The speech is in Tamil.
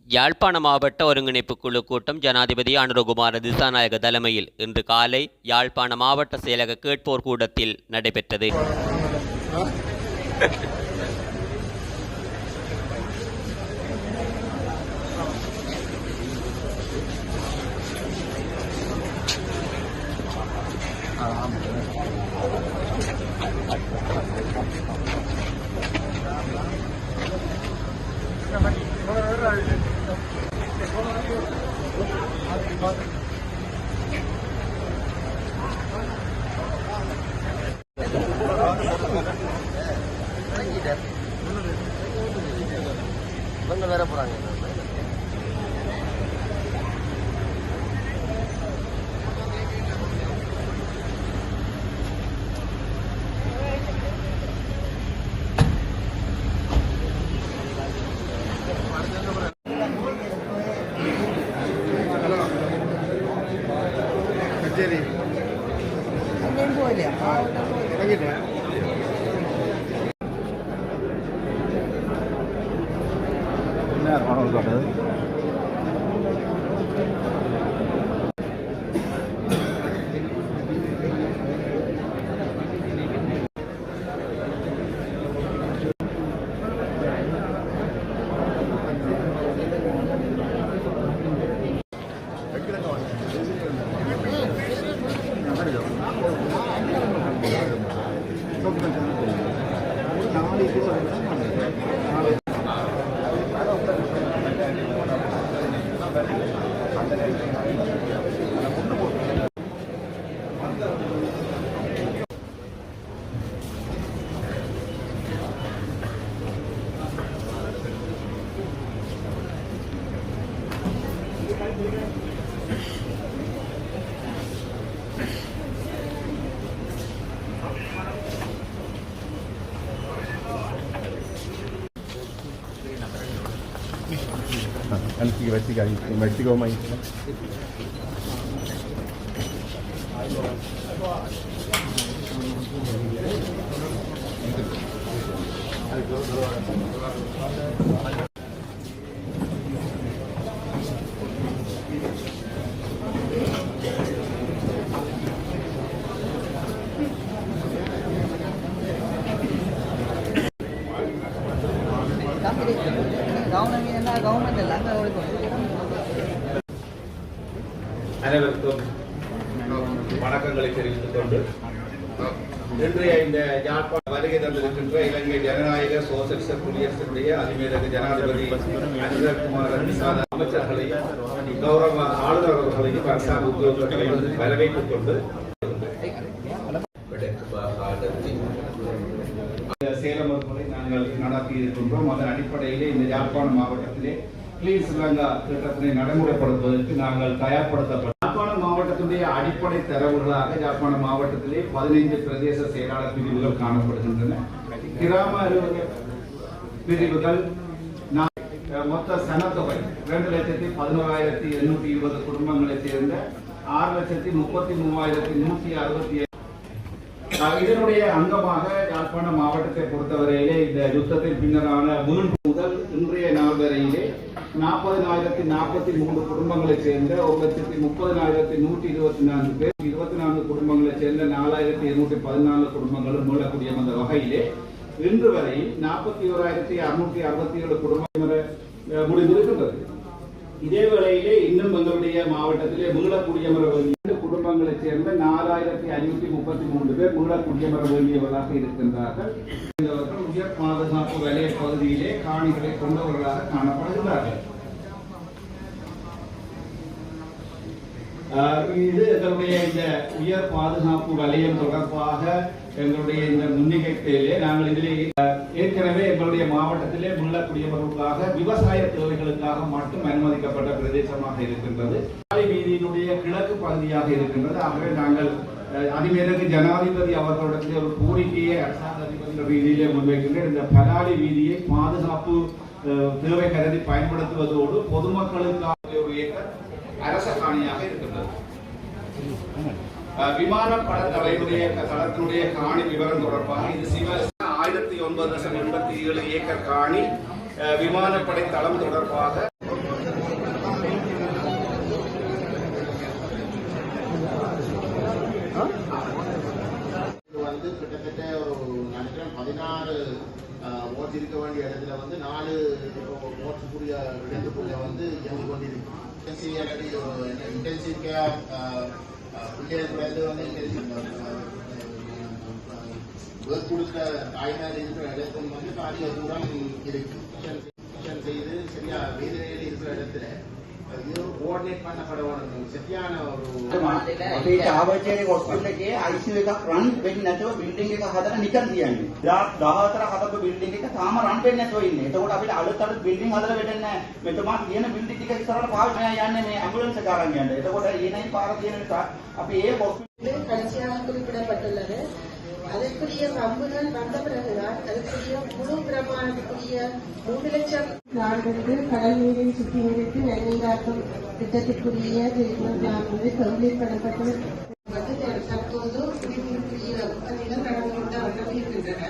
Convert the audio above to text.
யாழ்ப்பாண மாவட்ட ஒருங்கிணைப்பு குழு கூட்டம் ஜனாதிபதி அனுரகுமார திசாநாயக தலைமையில் இன்று காலை யாழ்ப்பாண மாவட்ட செயலக கேட்போர் கூடத்தில் நடைபெற்றது. வேற போறாங்க. சரி போயிலையா Investigo más. அனைவருக்கும் வணக்கங்களை தெரிவித்துக் கொண்டு இன்றைய இந்த யாழ்ப்பாண வருகை தந்திருக்கின்ற இலங்கை ஜனநாயக சோசலிச குடியரசுடைய அதிமேதக ஜனாதிபதி அனுரகுமார திசாநாயக அமைச்சர்களையும் கௌரவ ஆளுநர் அவர்களையும் அரசாங்க உத்தியோகர்களையும் வரவேற்றுக் கொண்டு சேலம் முறை நாங்கள் நடத்தி இருக்கின்றோம். அதன் அடிப்படையிலே இந்த யாழ்ப்பாண மாவட்டத்திலே கிளீன் ஸ்ரீலங்கா திட்டத்தினை நடைமுறைப்படுத்துவதற்கு நாங்கள் தயார்படுத்தப்பட்டோம். யாழ்ப்பாண மாவட்டத்தினுடைய அடிப்படை தரவுகளாக யாழ்ப்பாண மாவட்டத்திலே 15 பிரதேச செயலாளர் பிரிவுகள் காணப்படுகின்றன. கிராம அலுவலக பிரிவுகள் மொத்த சனத்தொகை 2,11,820 குடும்பங்களைச் சேர்ந்த 6,33,167. இதனுடைய அங்கமாக யாழ்ப்பாண மாவட்டத்தை பொறுத்தவரையிலே இந்த யுத்தத்தின் பின்னரான மீண்டும் முதல் இன்றைய நாள் வரையிலே 40,043 குடும்பங்களைச் சேர்ந்த 1,30,124 பேர், 24 குடும்பங்களைச் சேர்ந்த 4,214 குடும்பங்களும் மீளக்கூடிய அந்த வகையிலே இன்று வரை 41,667 குடும்பம் முடிந்திருக்கின்றது. இதே வேளையிலே இன்னும் எங்களுடைய மாவட்டத்திலே மீளக்குடியமர வேண்டிய குடும்பங்களைச் சேர்ந்த 4,533 பேர் மீளக்குடியமர வேண்டியவர்களாக இருக்கின்றார்கள். உயர் பாதுகாப்பு வலய பகுதியிலே காணிகளை கொண்டவர்களாக காணப்படுகிறார்கள். இது எங்களுடைய இந்த உயர் பாதுகாப்பு வலயம் தொடர்பாக எங்களுடைய இந்த முன்னிகைப்பிலே நாங்கள் இதிலே ஏற்கனவே எங்களுடைய மாவட்டத்திலே மீளக்குடியவர்களுக்காக விவசாய தேவைகளுக்காக மட்டும் அனுமதிக்கப்பட்ட பிரதேசமாக இருக்கின்றது. பலாலி வீதியினுடைய கிழக்கு பகுதியாக இருக்கின்றது. ஆகவே நாங்கள் அதிமேதக ஜனாதிபதி அவர்களிடத்திலே ஒரு கோரிக்கையை அரசாங்க அதிபதி வீதியிலே முன்வைக்கின்றேன். இந்த பலாலி வீதியை பாதுகாப்பு தேவை கருதி பயன்படுத்துவதோடு பொதுமக்களுக்காக ஒரு ஏக்கர் அரச காணியாக இருக்கின்றது. விமானப்பட தளத்தினுடைய காணி விவரம் தொடர்பாக இது 1009.87 ஏக்கர் காணி விமானப்படை தளம் தொடர்பாக போட் இருக்க வேண்டிய இடத்துல வந்து 4 போட்ஸுக்குரிய இடத்துக்குள்ள வந்து இயங்கி கொண்டிருக்கு. இன்டென்சிவ் கேர் பிள்ளைகளுக்கு வந்து இன்டென்சிவ் கொடுக்குற தாய்மார் இருக்கிற இடத்துல வந்து பாதிய தூரம் இருக்கு. செய்து சரியா வேதனையில் இருக்கிற இடத்துல கோஆர்டினேட் பண்ணப்பட வேணும். சரியான ஒரு අපේ ආවර්ජනයේ හොස්පිටල් එකේ ICU එකක් රන් වෙන්නේ නැතුව බිල්ඩින් එක හදලා නිකන් තියන්නේ. 2014 හදපු බිල්ඩින් එක තාම රන් වෙන්නේ නැතුව ඉන්නේ. එතකොට අපිට අලුත් බිල්ඩින් හදලා වෙන්නේ නැහැ. මෙතුමා කියන බිල්ඩින් ටික ඉස්සරහට පාවිච්චි යන්නේ මේ ඇම්බුලන්ස් එක අරන් යන්න. එතකොට ඊනයි පාර තියෙන නිසා අපි ඒ ஹாஸ்பிடல் கடைசியாக குறிப்பிடப்பட்டுள்ளது. அதற்குரிய பம்புகள் வந்த பிறகுதான் அதற்குரிய முழு பிரமாணத்துக்குரிய 3 லட்சம் நாடுகளுக்கு கடல் நீரின் சுத்திகரிப்பு நன்னீராக்கம் திட்டத்திற்குரிய கம்ப்ளீட் பண்ணப்பட்டு தற்போது குடிநீருக்குரிய வசதிகள் நடந்து கொண்ட வண்ணம் இருக்கின்றன.